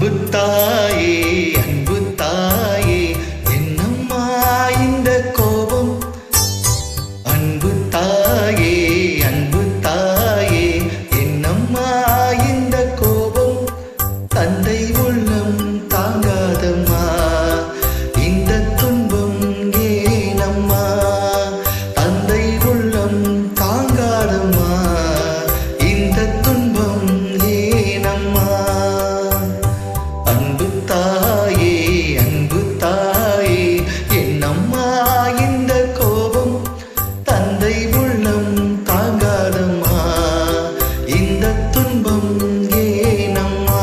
அன்பு தாயே அன்பு தாயே என்னம்மா இந்த கோபம் அன்பு தாயே அன்பு தாயே என்னம்மா இந்த கோபம் தந்தை உள்ளம் தாங்காதம்மா இந்த துன்பம் ஏனம்மா தந்தை உள்ளம் தாங்காதம்மா இந்த துன்பம் ஏனம்மா அன்பு தாயே அன்பு தாயே என்னம்மா இந்த கோபம் தந்தை உள்ளம் தாங்காதம்மா இந்த துன்பம் ஏனம்மா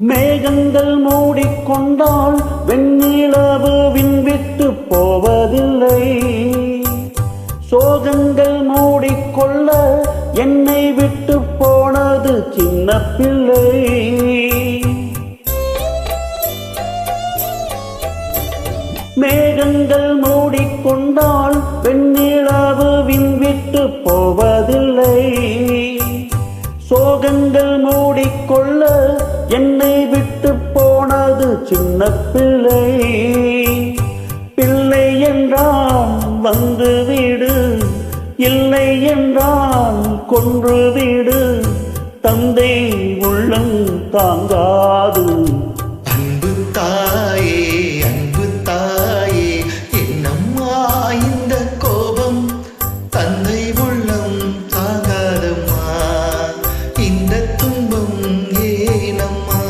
மேகங்கள் மூடிக்கொண்டால் வெண்ணிலவு விண்விட்டு போவதில்லை. சோகங்கள் மூடிக்கொள்ள என்னை விட்டு போனது சின்ன பிள்ளை. மேகங்கள் மூடிக்கொண்டால் வெண்ணிலவு விண்விட்டு போவதில்லை. சோகங்கள் மூடிக்கொள்ள என்னை விட்டு போனது சின்ன பிள்ளை. பிள்ளை என்றால் வந்து விடு, இல்லை என்றால் கொன்று விடு, தந்தை உள்ளம் தாங்காது. அன்பு தாயே அன்பு தாயே என்னம்மா இந்த கோபம் தந்தை உள்ளம் தாங்காதம்மா இந்த துன்பம் ஏனம்மா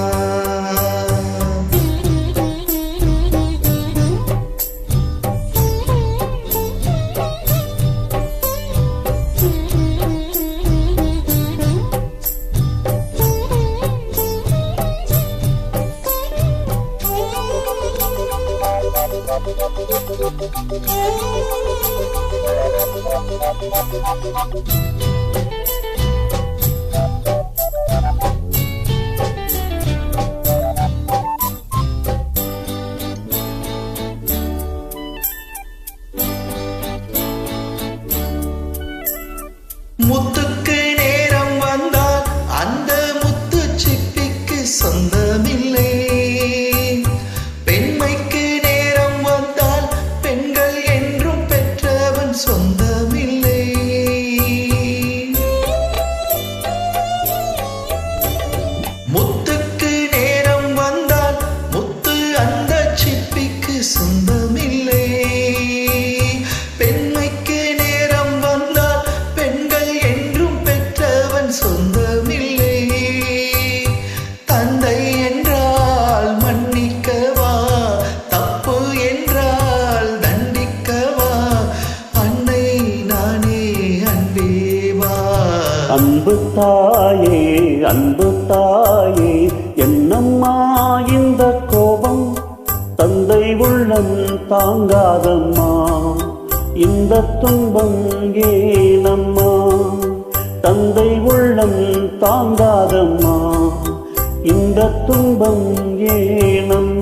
முத்துக்கு நேரம் வந்தால் அந்த முத்து சிப்பிக்கு சொந்தமில்லை. பெண்மைக்கு நேரம் வந்தால் பெண்கள் என்றும் பெற்றவன் சொந்தமில்லை. முத்துக்கு நேரம் வந்தால் முத்து அந்த சிப்பிக்கு சொந்தமில்லை. பெண்மைக்கு நேரம் வந்தால் பெண்கள் என்றும் பெற்றவன் சொந்தமில்லை. தந்தை என்றால் மன்னிக்கவா, தப்பு என்றால் தண்டிக்கவா, அன்னை நானே அன்பேவா. அன்பு தாயே அன்பு தாயே என்னம்மா இந்த கோபம் தந்தை உள்ளம் தாங்காதம்மா இந்த துன்பம் ஏனம்மா தந்தை உள்ளம் தாங்காதம்மா இந்த துன்பம் ஏனம்மா.